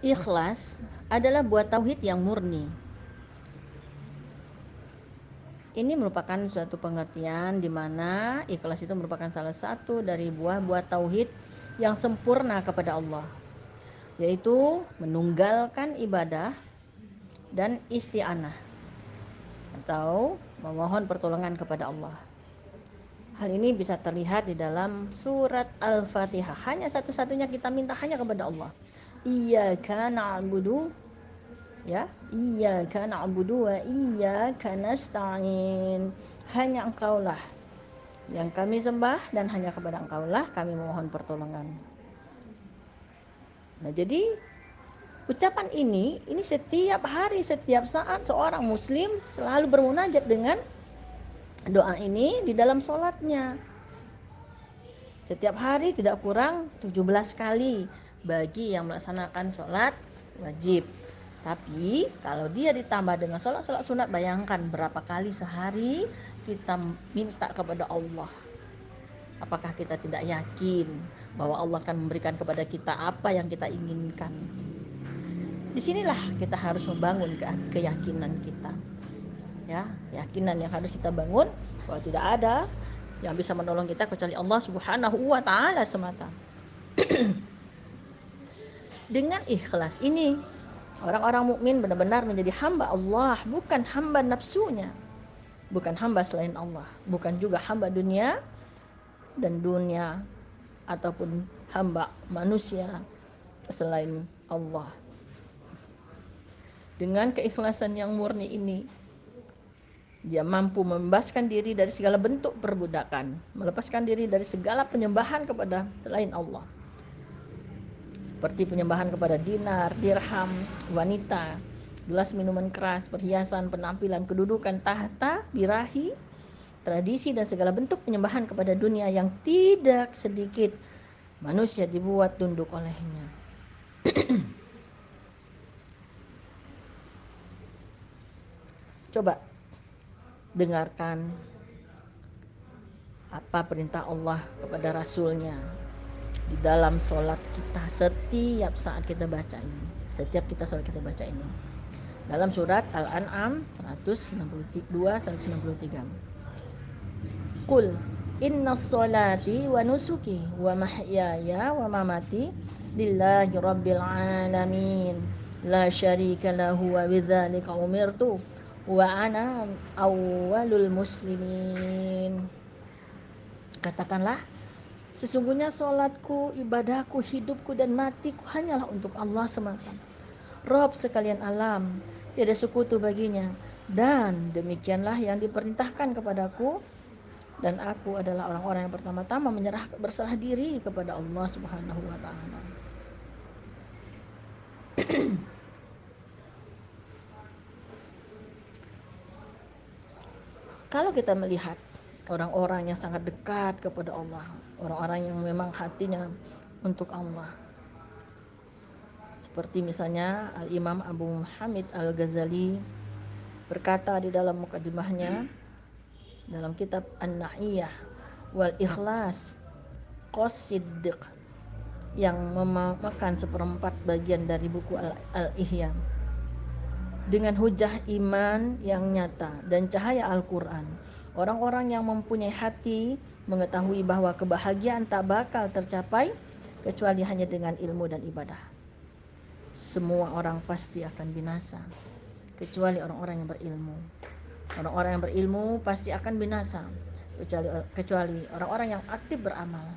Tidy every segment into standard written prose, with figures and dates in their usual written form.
Ikhlas adalah buat tauhid yang murni. Ini merupakan suatu pengertian di mana ikhlas itu merupakan salah satu dari buah-buah tauhid yang sempurna kepada Allah, yaitu menunggalkan ibadah dan isti'anah atau memohon pertolongan kepada Allah. Hal ini bisa terlihat di dalam surat Al-Fatihah. Hanya satu-satunya kita minta hanya kepada Allah. Iyyaka na'budu, ya, iyyaka na'budu wa iyyaka nasta'in. Hanya Engkaulah yang kami sembah dan hanya kepada Engkaulah kami memohon pertolongan. Nah, jadi ucapan ini setiap hari, setiap saat seorang muslim selalu bermunajat dengan doa ini di dalam sholatnya. Setiap hari tidak kurang 17 kali bagi yang melaksanakan sholat wajib. Tapi kalau dia ditambah dengan sholat-sholat sunat, bayangkan berapa kali sehari kita minta kepada Allah. Apakah kita tidak yakin bahwa Allah akan memberikan kepada kita apa yang kita inginkan? Disinilah kita harus membangun keyakinan kita, ya, keyakinan yang harus kita bangun bahwa tidak ada yang bisa menolong kita kecuali Allah Subhanahu wa taala semata. Dengan ikhlas ini, orang-orang mukmin benar-benar menjadi hamba Allah, bukan hamba nafsunya, bukan hamba selain Allah, bukan juga hamba dunia dan dunia ataupun hamba manusia selain Allah. Dengan keikhlasan yang murni ini, dia mampu membebaskan diri dari segala bentuk perbudakan, melepaskan diri dari segala penyembahan kepada selain Allah, seperti penyembahan kepada dinar, dirham, wanita, gelas minuman keras, perhiasan, penampilan, kedudukan, tahta, birahi, tradisi, dan segala bentuk penyembahan kepada dunia yang tidak sedikit manusia dibuat tunduk olehnya. Coba dengarkan apa perintah Allah kepada Rasulnya di dalam sholat kita setiap saat kita baca ini. Setiap kita sholat kita baca ini. Dalam surat Al-An'am 162-163. Qul inna sholati wa nusuki wa mahyaya wa mamati lillahi rabbil alamin la syarika lahu wa bidzalika umirtu wa ana awwalul muslimin. Katakanlah, sesungguhnya sholatku, ibadahku, hidupku, dan matiku hanyalah untuk Allah semata, Rob sekalian alam, tiada sekutu baginya. Dan demikianlah yang diperintahkan kepadaku, dan aku adalah orang-orang yang pertama-tama berserah diri kepada Allah Subhanahu wa taala. Kalau kita melihat orang-orang yang sangat dekat kepada Allah, orang-orang yang memang hatinya untuk Allah, seperti misalnya Al-Imam Abu Hamid Al-Ghazali berkata di dalam mukadimahnya dalam kitab An-Na'iyah wal Ikhlas Qasiddiq yang memakan seperempat bagian dari buku Al-Ihya, dengan hujah iman yang nyata dan cahaya Al-Quran, orang-orang yang mempunyai hati mengetahui bahwa kebahagiaan tak bakal tercapai kecuali hanya dengan ilmu dan ibadah. Semua orang pasti akan binasa kecuali orang-orang yang berilmu. Orang-orang yang berilmu pasti akan binasa kecuali orang-orang yang aktif beramal.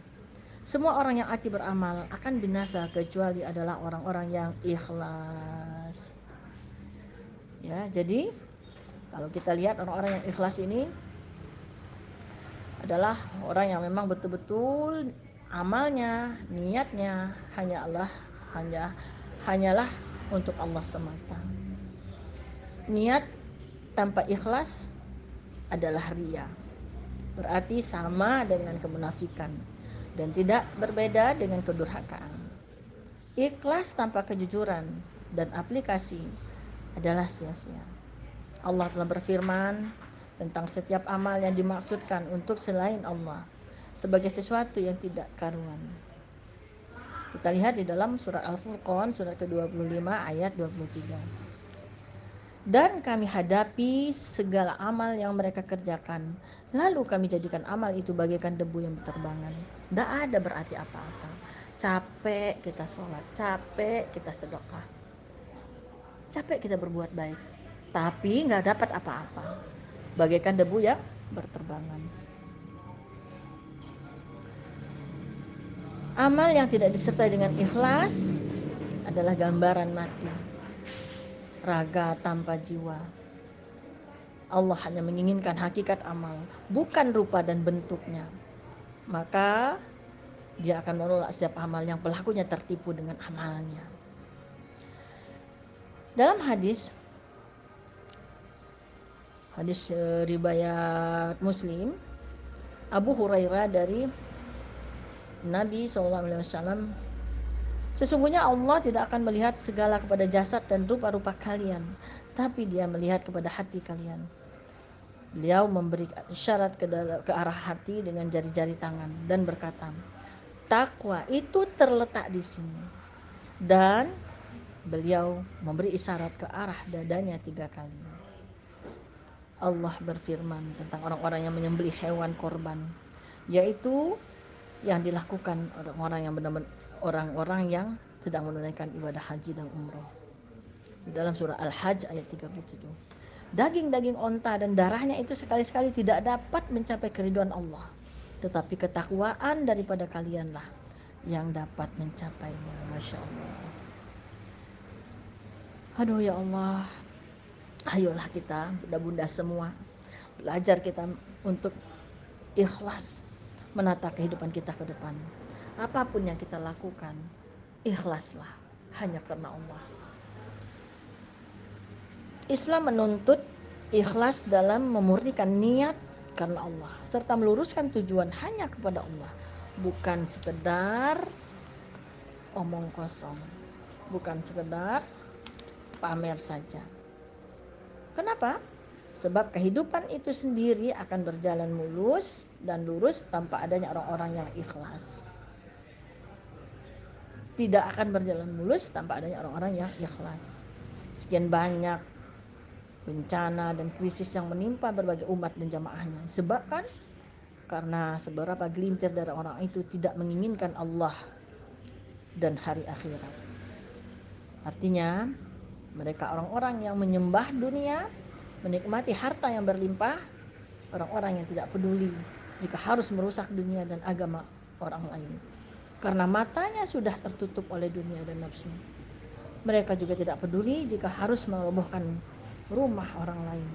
Semua orang yang aktif beramal akan binasa kecuali adalah orang-orang yang ikhlas. Ya, jadi kalau kita lihat orang-orang yang ikhlas ini adalah orang yang memang betul-betul amalnya, niatnya hanyalah untuk Allah semata. Niat tanpa ikhlas adalah riya, berarti sama dengan kemunafikan dan tidak berbeda dengan kedurhakaan. Ikhlas tanpa kejujuran dan aplikasi adalah sia-sia. Allah telah berfirman tentang setiap amal yang dimaksudkan untuk selain Allah sebagai sesuatu yang tidak karuan. Kita lihat di dalam surat Al-Furqan, surat ke-25 ayat 23. Dan kami hadapi segala amal yang mereka kerjakan. Lalu kami jadikan amal itu bagaikan debu yang berterbangan. Tidak ada berarti apa-apa. Capek kita sholat, capek kita sedekah, capek kita berbuat baik, tapi nggak dapat apa-apa. Bagaikan debu yang berterbangan. Amal yang tidak disertai dengan ikhlas adalah gambaran mati, raga tanpa jiwa. Allah hanya menginginkan hakikat amal, bukan rupa dan bentuknya. Maka dia akan menolak setiap amal yang pelakunya tertipu dengan amalnya. Dalam hadis riwayat Muslim, Abu Hurairah dari Nabi SAW, sesungguhnya Allah tidak akan melihat segala kepada jasad dan rupa-rupa kalian, tapi dia melihat kepada hati kalian. Beliau memberi isyarat ke arah hati dengan jari-jari tangan dan berkata, takwa itu terletak di sini. Dan beliau memberi isyarat ke arah dadanya 3 kali. Allah berfirman tentang orang-orang yang menyembelih hewan korban, yaitu yang dilakukan orang-orang yang benar-benar orang-orang yang sedang menunaikan ibadah haji dan umroh. Di dalam surah Al-Hajj ayat 37. Daging-daging onta dan darahnya itu sekali-sekali tidak dapat mencapai keridhaan Allah, tetapi ketakwaan daripada kalianlah yang dapat mencapainya. Masya Allah. Aduh ya Allah, ayolah kita bunda-bunda semua belajar kita untuk ikhlas menata kehidupan kita ke depan. Apapun yang kita lakukan, ikhlaslah hanya karena Allah. Islam menuntut ikhlas dalam memurnikan niat karena Allah, serta meluruskan tujuan hanya kepada Allah, bukan sekedar omong kosong, bukan sekedar pamer saja. Kenapa? Sebab kehidupan itu sendiri akan berjalan mulus dan lurus tanpa adanya orang-orang yang ikhlas. Tidak akan berjalan mulus tanpa adanya orang-orang yang ikhlas. Sekian banyak bencana dan krisis yang menimpa berbagai umat dan jamaahnya, sebabkan karena seberapa gelintir dari orang itu tidak menginginkan Allah dan hari akhirat. Artinya mereka orang-orang yang menyembah dunia, menikmati harta yang berlimpah, orang-orang yang tidak peduli jika harus merusak dunia dan agama orang lain, karena matanya sudah tertutup oleh dunia dan nafsu. Mereka juga tidak peduli jika harus merobohkan rumah orang lain,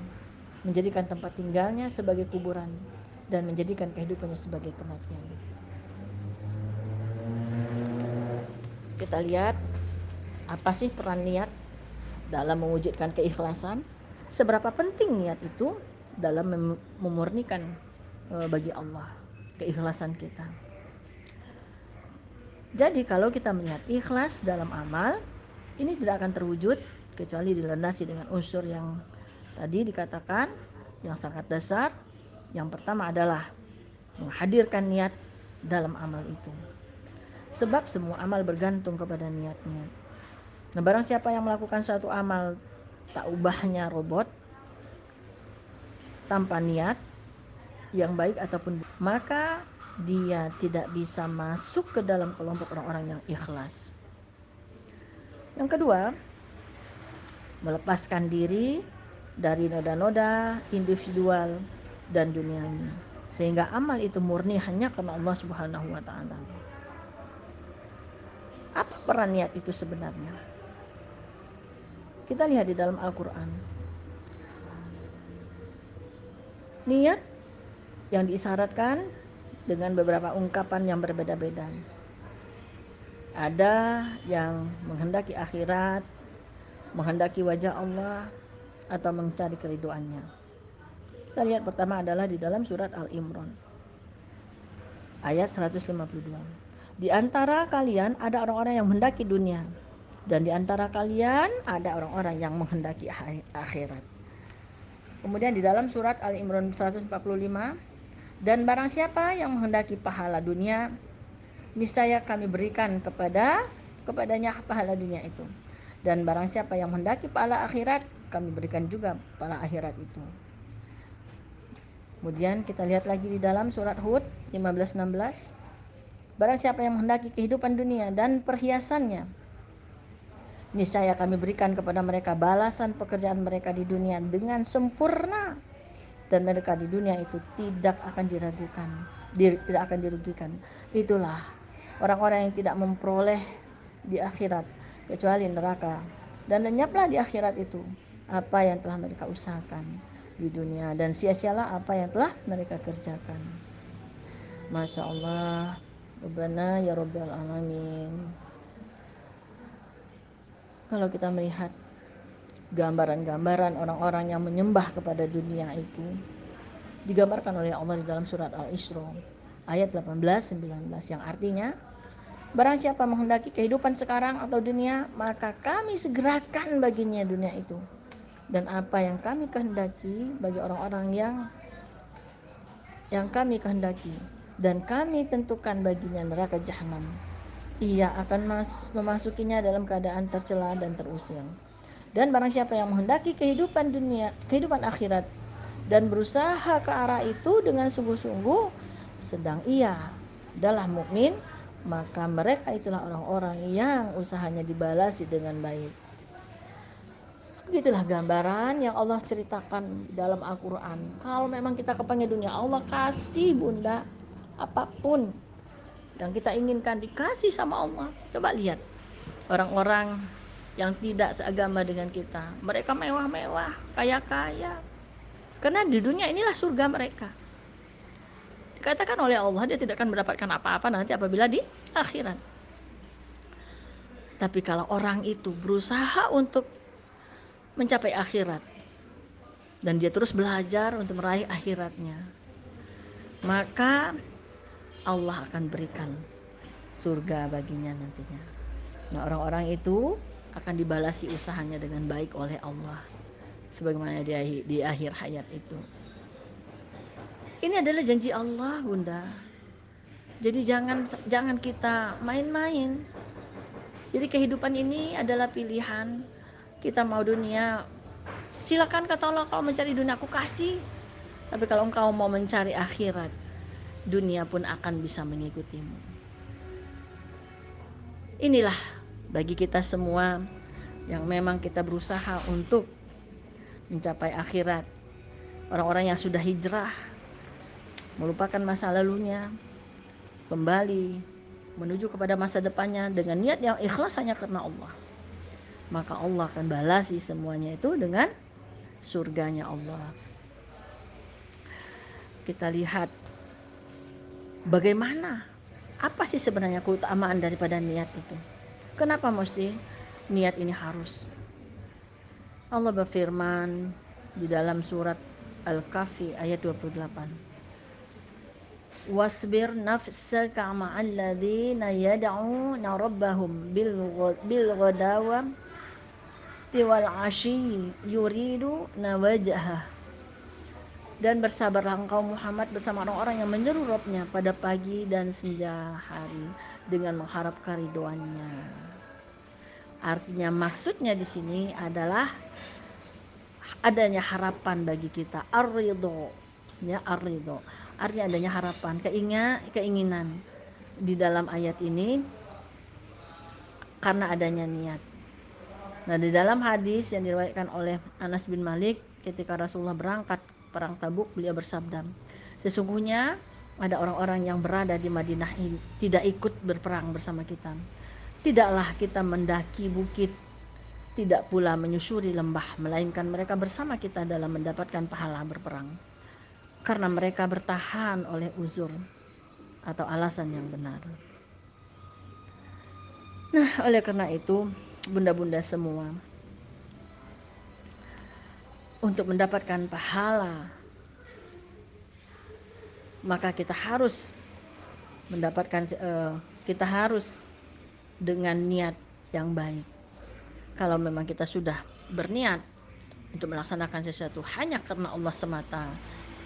menjadikan tempat tinggalnya sebagai kuburan, dan menjadikan kehidupannya sebagai kematian. Kita lihat apa sih peran niat dalam mewujudkan keikhlasan. Seberapa penting niat itu dalam memurnikan bagi Allah keikhlasan kita. Jadi kalau kita melihat ikhlas dalam amal, ini tidak akan terwujud kecuali dilandasi dengan unsur yang tadi dikatakan yang sangat dasar. Yang pertama adalah menghadirkan niat dalam amal itu. Sebab semua amal bergantung kepada niatnya. Nah, barang siapa yang melakukan suatu amal tak ubahnya robot tanpa niat yang baik ataupun maka dia tidak bisa masuk ke dalam kelompok orang-orang yang ikhlas. Yang kedua, melepaskan diri dari noda-noda individual dan duniawi, sehingga amal itu murni hanya karena Allah Subhanahu wa taala. Apa peran niat itu sebenarnya? Kita lihat di dalam Al-Qur'an. Niat yang diisyaratkan dengan beberapa ungkapan yang berbeda-beda. Ada yang menghendaki akhirat, menghendaki wajah Allah, atau mencari keriduannya. Kita lihat pertama adalah di dalam surat Al-Imran ayat 152. Di antara kalian ada orang-orang yang menghendaki dunia, dan di antara kalian ada orang-orang yang menghendaki akhirat. Kemudian di dalam surat Al-Imran 145, dan barang siapa yang menghendaki pahala dunia, niscaya kami berikan kepadanya pahala dunia itu. Dan barang siapa yang menghendaki pahala akhirat, kami berikan juga pahala akhirat itu. Kemudian kita lihat lagi di dalam surat Hud 15-16. Barang siapa yang menghendaki kehidupan dunia dan perhiasannya, niscaya kami berikan kepada mereka balasan pekerjaan mereka di dunia dengan sempurna, dan mereka di dunia itu tidak akan tidak akan dirugikan. Itulah orang-orang yang tidak memperoleh di akhirat kecuali neraka, dan lenyaplah di akhirat itu apa yang telah mereka usahakan di dunia, dan sia-sialah apa yang telah mereka kerjakan. Masya Allah, Rabbana ya Rabbal Alamin. Kalau kita melihat gambaran-gambaran orang-orang yang menyembah kepada dunia itu digambarkan oleh Allah di dalam surat Al-Isra ayat 18-19, yang artinya barang siapa menghendaki kehidupan sekarang atau dunia, maka kami segerakan baginya dunia itu dan apa yang kami kehendaki bagi orang-orang yang kami kehendaki, dan kami tentukan baginya neraka jahanam. Ia akan memasukinya dalam keadaan tercela dan terusir. Dan barang siapa yang menghendaki kehidupan akhirat dan berusaha ke arah itu dengan sungguh-sungguh, sedang ia adalah mukmin, maka mereka itulah orang-orang yang usahanya dibalasi dengan baik. Begitulah gambaran yang Allah ceritakan dalam Al-Quran. Kalau memang kita kepengen dunia, Allah kasih bunda apapun yang kita inginkan, dikasih sama Allah. Coba lihat orang-orang yang tidak seagama dengan kita, mereka mewah-mewah, kaya-kaya, karena di dunia inilah surga mereka. Dikatakan oleh Allah dia tidak akan mendapatkan apa-apa nanti apabila di akhirat. Tapi kalau orang itu berusaha untuk mencapai akhirat dan dia terus belajar untuk meraih akhiratnya, maka Allah akan berikan surga baginya nantinya. Nah, orang-orang itu akan dibalasi usahanya dengan baik oleh Allah sebagaimana di akhir hayat itu. Ini adalah janji Allah, bunda. Jadi jangan kita main-main. Jadi kehidupan ini adalah pilihan. Kita mau dunia, silakan kata Allah, kalau mencari dunia aku kasih. Tapi kalau engkau mau mencari akhirat, dunia pun akan bisa mengikutimu. Inilah bagi kita semua yang memang kita berusaha untuk mencapai akhirat. Orang-orang yang sudah hijrah, melupakan masa lalunya, kembali menuju kepada masa depannya dengan niat yang ikhlas hanya karena Allah, maka Allah akan balasi semuanya itu dengan surganya Allah. Kita lihat bagaimana, apa sih sebenarnya keutamaan daripada niat itu. Kenapa mesti niat ini harus? Allah berfirman di dalam surat Al-Kahfi ayat 28, wasbir nafsaka ma'al ladzina yad'una rabbahum bil ghadawa wal 'ashyi yuridu nawajhah. Dan bersabarlah engkau Muhammad bersama orang-orang yang menyeru Rabbnya pada pagi dan senja hari dengan mengharap keriduannya. Artinya maksudnya di sini adalah adanya harapan bagi kita, ar-ridho, ya, ar-ridho. Artinya adanya harapan, keinginan di dalam ayat ini karena adanya niat. Nah, di dalam hadis yang diriwayatkan oleh Anas bin Malik, ketika Rasulullah berangkat perang Tabuk, beliau bersabda, sesungguhnya ada orang-orang yang berada di Madinah ini tidak ikut berperang bersama kita. Tidaklah kita mendaki bukit, tidak pula menyusuri lembah, melainkan mereka bersama kita dalam mendapatkan pahala berperang, karena mereka bertahan oleh uzur atau alasan yang benar. Nah, oleh karena itu, bunda-bunda semua, untuk mendapatkan pahala, maka kita harus kita harus dengan niat yang baik. Kalau memang kita sudah berniat untuk melaksanakan sesuatu hanya karena Allah semata,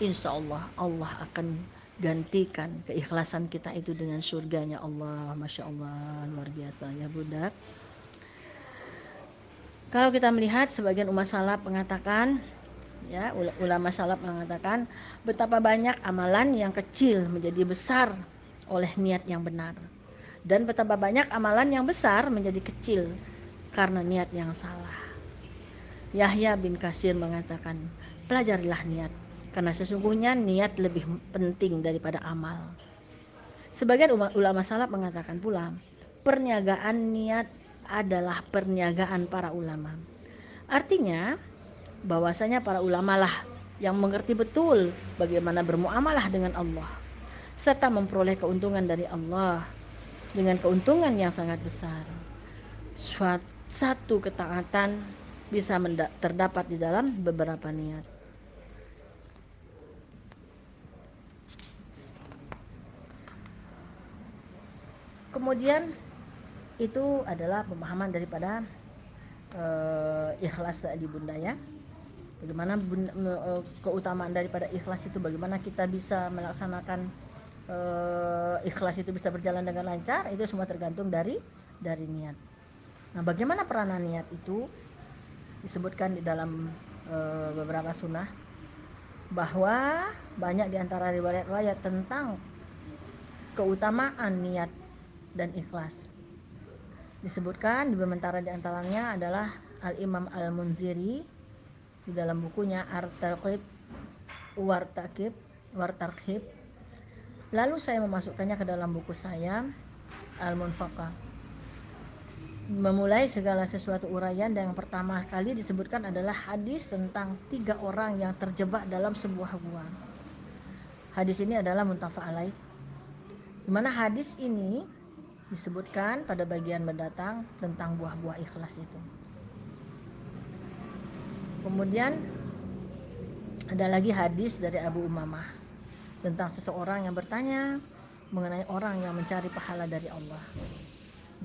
insya Allah Allah akan gantikan keikhlasan kita itu dengan surganya Allah. Masya Allah, luar biasa ya budak. Kalau kita melihat sebagian umat salaf mengatakan, ya, ulama salaf mengatakan betapa banyak amalan yang kecil menjadi besar oleh niat yang benar, dan betapa banyak amalan yang besar menjadi kecil karena niat yang salah. Yahya bin Katsir mengatakan, pelajarilah niat, karena sesungguhnya niat lebih penting daripada amal. Sebagian ulama salaf mengatakan pula, perniagaan niat adalah perniagaan para ulama. Artinya bahwasanya para ulama lah yang mengerti betul bagaimana bermuamalah dengan Allah serta memperoleh keuntungan dari Allah dengan keuntungan yang sangat besar. Satu ketaatan bisa terdapat di dalam beberapa niat. Kemudian itu adalah pemahaman daripada ikhlas tadi bunda ya. Bagaimana keutamaan daripada ikhlas itu, bagaimana kita bisa melaksanakan ikhlas itu bisa berjalan dengan lancar, itu semua tergantung dari niat. Nah, bagaimana peranan niat itu disebutkan di dalam beberapa sunnah, bahwa banyak di antara riwayat-riwayat tentang keutamaan niat dan ikhlas. Disebutkan di beberapa di antaranya adalah Al-Imam Al-Munziri di dalam bukunya Ar-Targhib War-Targhib. Lalu saya memasukkannya ke dalam buku saya Al-Munfaqah. Memulai segala sesuatu uraian, dan yang pertama kali disebutkan adalah hadis tentang 3 orang yang terjebak dalam sebuah gua. Hadis ini adalah muttafaq alaih, di mana hadis ini disebutkan pada bagian mendatang tentang buah-buah ikhlas itu. Kemudian ada lagi hadis dari Abu Umamah tentang seseorang yang bertanya mengenai orang yang mencari pahala dari Allah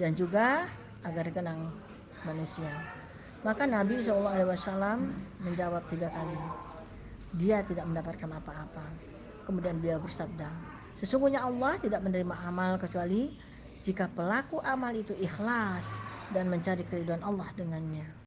dan juga agar dikenang manusia. Maka Nabi SAW menjawab 3 kali, dia tidak mendapatkan apa-apa. Kemudian beliau bersabda, sesungguhnya Allah tidak menerima amal kecuali jika pelaku amal itu ikhlas dan mencari keridhaan Allah dengannya.